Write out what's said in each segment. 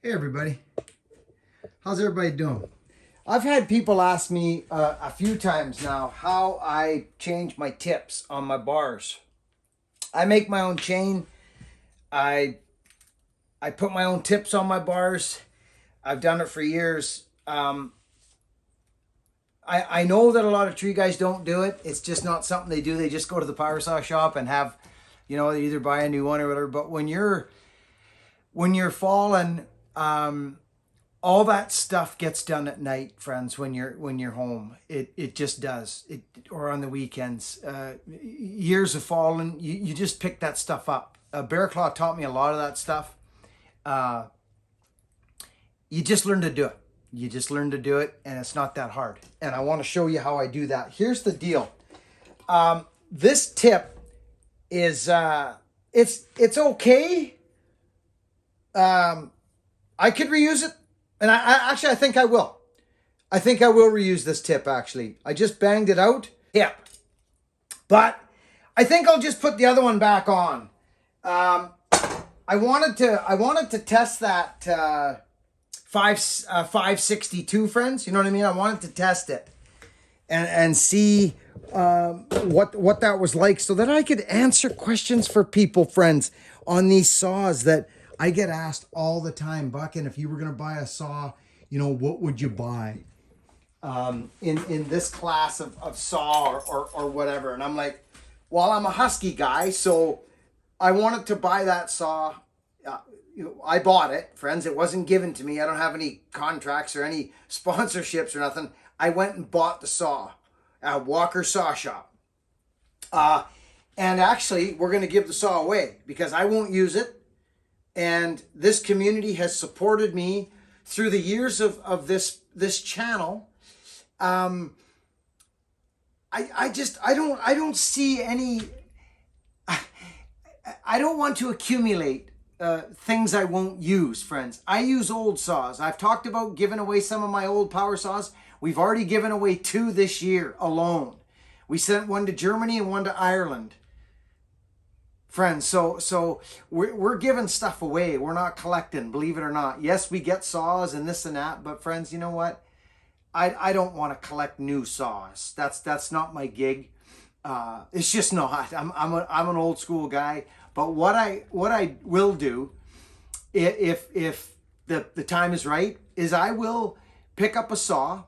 Hey everybody, how's everybody doing? I've had people ask me a few times now how I change my tips on my bars. I make my own chain. I I put my own tips on my bars. I've done it for years. I know that a lot of tree guys don't do it. It's just not something they do. They just go to the power saw shop and have, they either buy a new one or whatever. But when you're falling, all that stuff gets done at night, friends. When you're home, it just does. It or on the weekends. Years of falling, you just pick that stuff up. Bear Claw taught me a lot of that stuff. You just learn to do it. You just learn to do it, and it's not that hard. And I want to show you how I do that. Here's the deal. This tip is it's okay. I could reuse it, and I think I will. I think I will reuse this tip. Actually, I just banged it out. Yeah, but I think I'll just put the other one back on. I wanted to test that 562, friends. You know what I mean? I wanted to test it and see what that was like, so that I could answer questions for people, friends, on these saws that I get asked all the time. Buckin, if you were going to buy a saw, what would you buy in this class of saw or whatever? And I'm like, well, I'm a Husky guy, so I wanted to buy that saw. I bought it, friends. It wasn't given to me. I don't have any contracts or any sponsorships or nothing. I went and bought the saw at Walker Saw Shop. And actually, we're going to give the saw away because I won't use it. And this community has supported me through the years of this channel. I don't see any. I don't want to accumulate things I won't use, friends. I use old saws. I've talked about giving away some of my old power saws. We've already given away 2 this year alone. We sent one to Germany and one to Ireland, friends. So we're giving stuff away. We're not collecting, believe it or not. Yes, we get saws and this and that, but friends, you know what? I don't want to collect new saws. That's not my gig. It's just not. I'm an old school guy. But what I will do, if the time is right, is I will pick up a saw.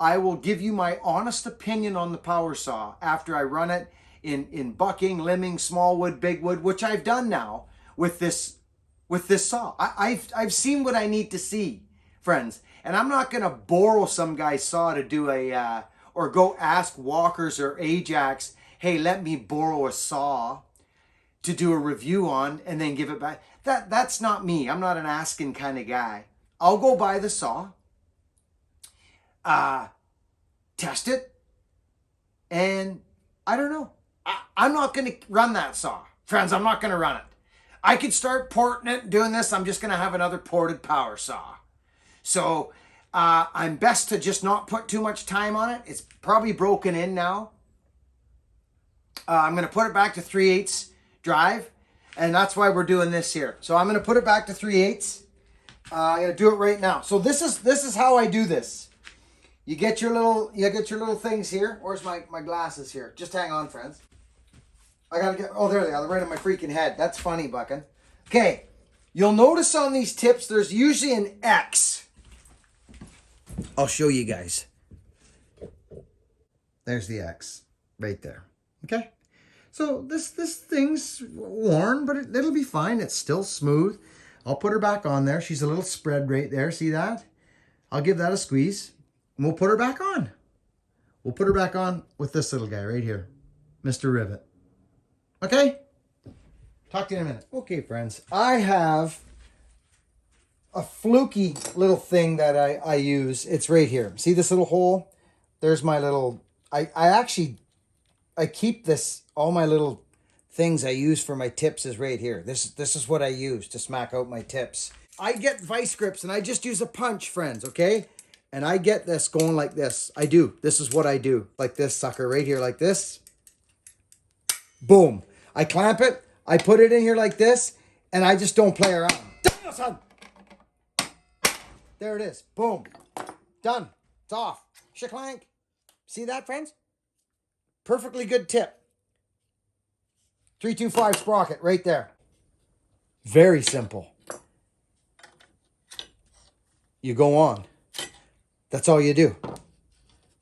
I will give you my honest opinion on the power saw after I run it in bucking, limbing, small wood, big wood, which I've done now with this saw. I've seen what I need to see, friends. And I'm not going to borrow some guy's saw to do or go ask Walkers or Ajax, hey, let me borrow a saw to do a review on and then give it back. That's not me. I'm not an asking kind of guy. I'll go buy the saw, test it, and I don't know. I'm not going to run that saw. Friends, I'm not going to run it. I could start porting it, doing this. I'm just going to have another ported power saw. So I'm best to just not put too much time on it. It's probably broken in now. I'm going to put it back to 3/8 drive, and that's why we're doing this here. So I'm going to put it back to 3/8. I'm going to do it right now. So this is how I do this. You get your little things here. Where's my glasses here? Just hang on, friends. I gotta get. Oh, there they are. They're right on my freaking head. That's funny, Buckin. Okay, you'll notice on these tips there's usually an X. I'll show you guys. There's the X right there. Okay. So this thing's worn, but it'll be fine. It's still smooth. I'll put her back on there. She's a little spread right there. See that? I'll give that a squeeze. And we'll put her back on. We'll put her back on with this little guy right here. Mr. Rivet. Okay? Talk to you in a minute. Okay, friends. I have a fluky little thing that I use. It's right here. See this little hole? There's my little... I keep this, all my little things I use for my tips is right here. This is what I use to smack out my tips. I get vice grips and I just use a punch, friends, okay? And I get this going like this. I do. This is what I do. Like this sucker right here, like this. Boom. I clamp it. I put it in here like this, and I just don't play around. Damn, son! There it is. Boom. Done. It's off. Shaklank. See that, friends? Perfectly good tip. 325 sprocket right there. Very simple. You go on. That's all you do.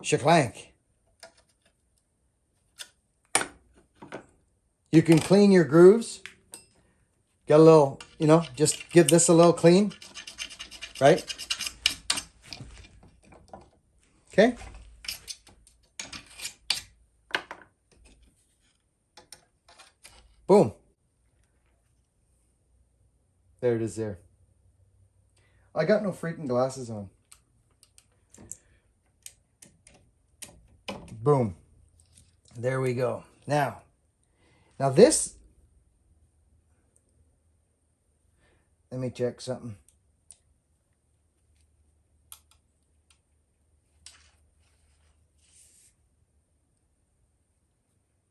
Shaklank. You can clean your grooves. Get a little, just give this a little clean. Right? Okay. Boom. There it is there. I got no freaking glasses on. Boom. There we go. Now this, let me check something.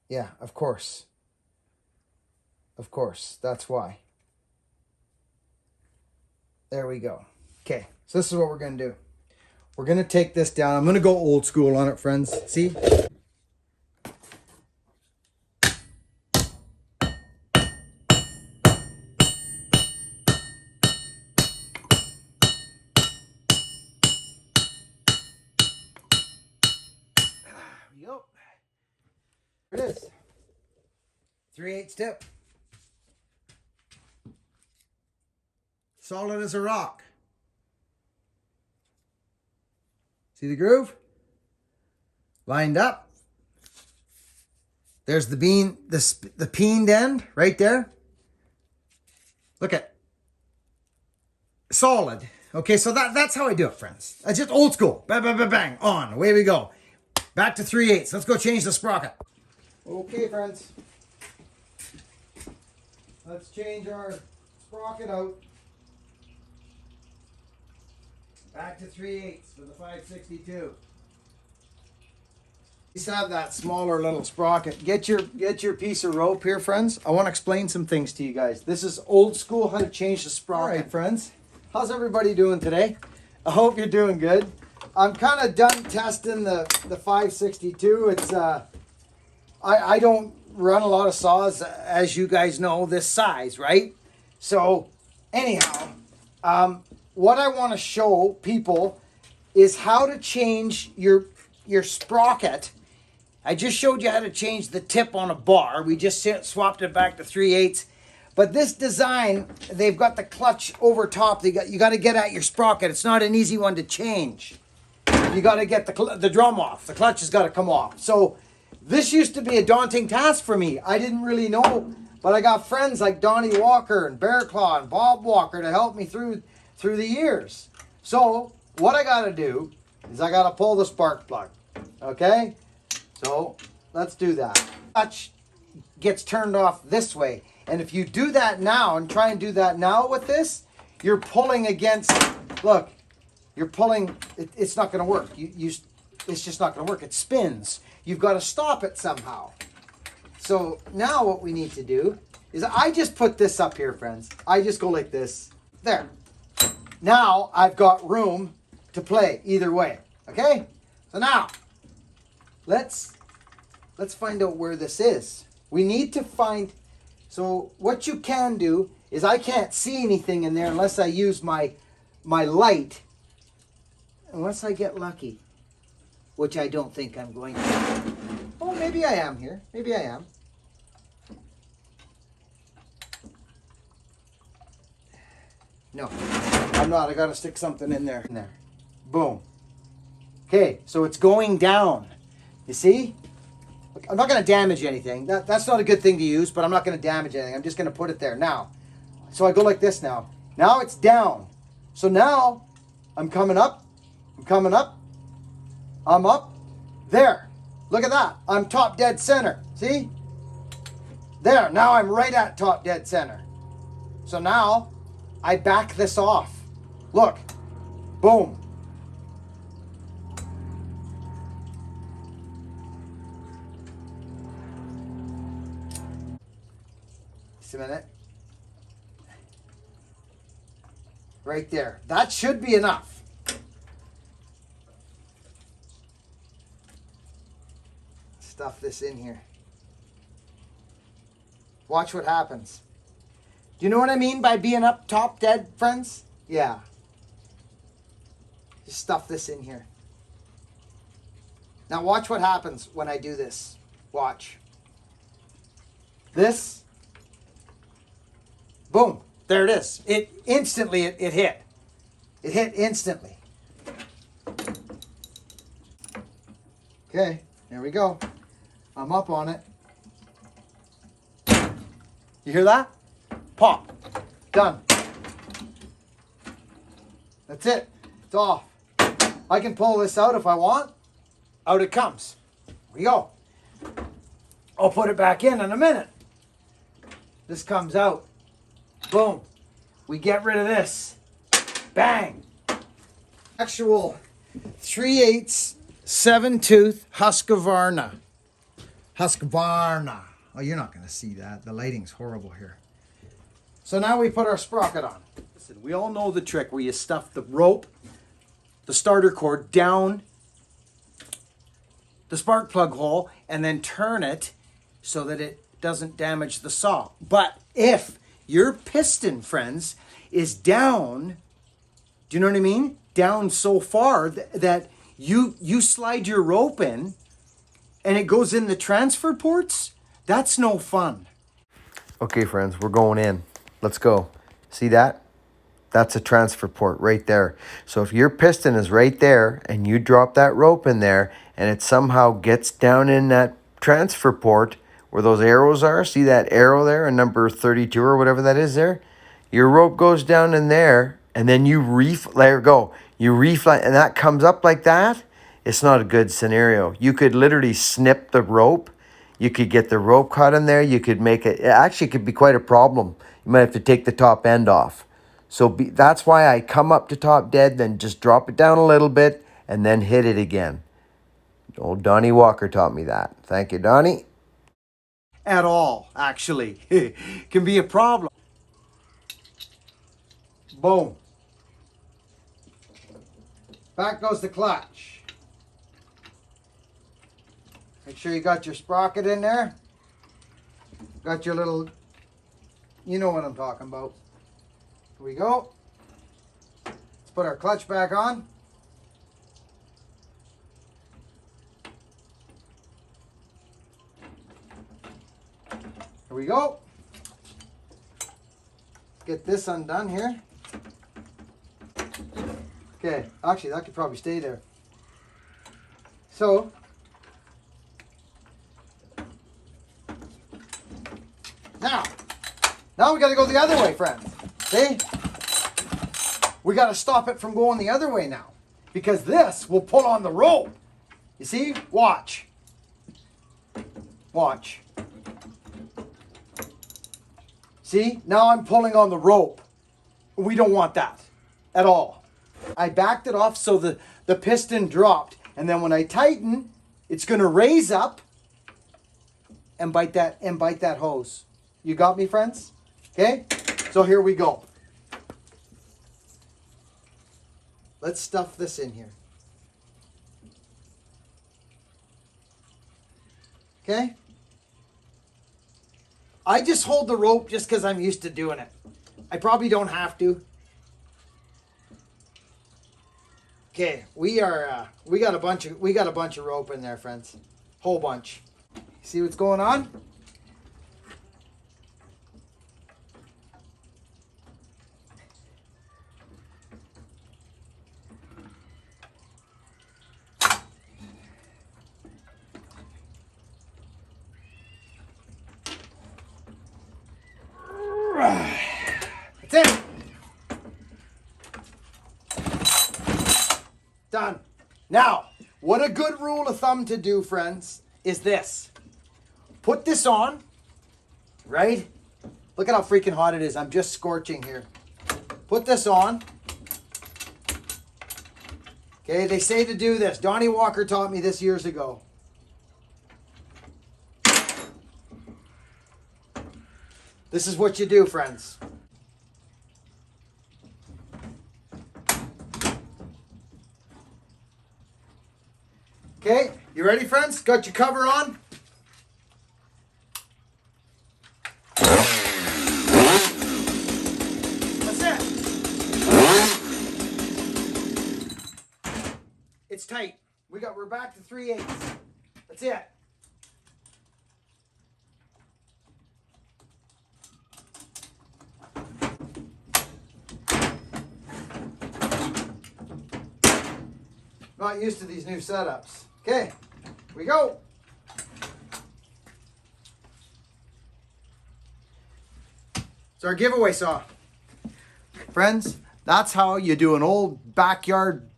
Yeah, of course. Of course, that's why. There we go. Okay, so this is what we're going to do. We're going to take this down. I'm going to go old school on it, friends. See? Yep. There it is. 3/8 tip. Solid as a rock. See the groove? Lined up. There's the bean, the peened end right there. Look at solid. Okay, so that's how I do it, friends. It's just old school. Bang, bang, bang, bang. On. Away we go. Back to 3/8. Let's go change the sprocket. Okay, friends. Let's change our sprocket out. Back to 3/8 for the 562. Just have that smaller little sprocket. Get your piece of rope here, friends. I want to explain some things to you guys. This is old school how to change the sprocket. All right, friends. How's everybody doing today? I hope you're doing good. I'm kind of done testing the 562. It's I don't run a lot of saws, as you guys know, this size, right? So anyhow, what I want to show people is how to change your sprocket. I just showed you how to change the tip on a bar. We just swapped it back to 3/8. But this design, they've got the clutch over top. You got to get at your sprocket. It's not an easy one to change. You got to get the drum off. The clutch has got to come off. So this used to be a daunting task for me. I didn't really know, but I got friends like Donnie Walker and Bear Claw and Bob Walker to help me through the years. So what I got to do is I got to pull the spark plug. Okay? So let's do that. Clutch gets turned off this way. And if you do that now and try and do that now with this, you're pulling against, look, you're pulling, it's not going to work. It's just not going to work. It spins. You've got to stop it somehow. So now what we need to do is I just put this up here, friends. I just go like this. There. Now I've got room to play either way. Okay? So now, let's find out where this is. We need to find, so what you can do is I can't see anything in there unless I use my light. Unless I get lucky. Which I don't think I'm going to. Oh, maybe I am here. Maybe I am. No, I'm not. I got to stick something in there. Boom. Okay, so it's going down. You see? I'm not going to damage anything. That's not a good thing to use, but I'm not going to damage anything. I'm just going to put it there. Now, so I go like this now. Now it's down. So now I'm coming up. I'm coming up. I'm up. There. Look at that. I'm top dead center. See? There. Now I'm right at top dead center. So now I back this off. Look. Boom. Just a minute. Right there. That should be enough. stuff this in here. Watch what happens. Do you know what I mean by being up top dead, friends? Yeah. Just stuff this in here. Now watch what happens when I do this. Watch. This. Boom. There it is. It instantly, it hit. It hit instantly. Okay, there we go. I'm up on it. You hear that? Pop. Done. That's it. It's off. I can pull this out if I want. Out it comes. Here we go. I'll put it back in a minute. This comes out. Boom. We get rid of this. Bang. Actual 3/8 7-tooth Husqvarna. Husqvarna. Oh, you're not going to see that. The lighting's horrible here. So now we put our sprocket on. Listen, we all know the trick where you stuff the rope, the starter cord down the spark plug hole and then turn it so that it doesn't damage the saw. But if your piston, friends, is down, do you know what I mean? Down so far that you slide your rope in and it goes in the transfer ports, that's no fun. Okay, friends, we're going in. Let's go. See that? That's a transfer port right there. So if your piston is right there and you drop that rope in there and it somehow gets down in that transfer port where those arrows are, see that arrow there, a number 32 or whatever that is there? Your rope goes down in there and then you let it go. You refly and that comes up like that. It's not a good scenario. You could literally snip the rope. You could get the rope caught in there. You could make it actually could be quite a problem. You might have to take the top end off. So that's why I come up to top dead, then just drop it down a little bit, and then hit it again. Old Donnie Walker taught me that. Thank you, Donnie. At all, actually. Can be a problem. Boom. Back goes the clutch. Make sure you got your sprocket in there. Got your little, you know what I'm talking about. Here we go. Let's put our clutch back on. Here we go. Get this undone here. Okay, actually that could probably stay there. So, now we got to go the other way, friends. See? We got to stop it from going the other way now. Because this will pull on the rope. You see? Watch. Watch. See? Now I'm pulling on the rope. We don't want that at all. I backed it off so the piston dropped. And then when I tighten, it's going to raise up and bite that hose. You got me, friends? Okay? So here we go. Let's stuff this in here. Okay? I just hold the rope just because I'm used to doing it. I probably don't have to. Okay, we got a bunch of rope in there, friends. Whole bunch. See what's going on? That's it. Done. Now, what a good rule of thumb to do, friends, is this. Put this on, right? Look at how freaking hot it is. I'm just scorching here. Put this on. Okay, they say to do this. Donnie Walker taught me this years ago. This is what you do, friends. Okay, you ready, friends? Got your cover on? It's tight. We're back to 3/8. That's it. Not used to these new setups. Okay, here we go. It's our giveaway saw. Friends, that's how you do an old backyard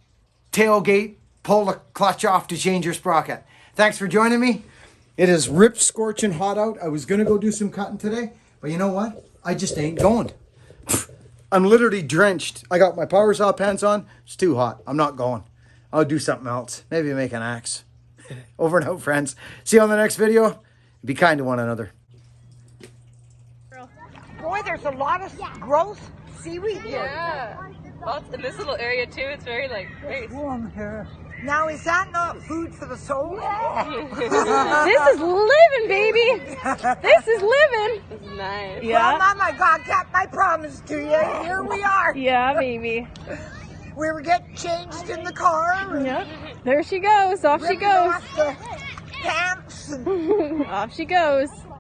tailgate, pull the clutch off to change your sprocket. Thanks for joining me. It is ripped, scorching hot out. I was going to go do some cutting today, but you know what? I just ain't going. I'm literally drenched. I got my power saw pants on. It's too hot. I'm not going. I'll do something else. Maybe make an axe. Over and out, friends. See you on the next video. Be kind to one another. Boy, there's a lot of gross seaweed here. Yeah. Well, in this little area too, it's very very Warm here. Now, is that not food for the soul? This is living, baby. This is living. This is nice. Yeah. Well, Mama, God kept my promise to you. Here we are. Yeah, baby. We were getting changed in the car. Yep. There she goes. Off she goes. Off the pants. Off she goes.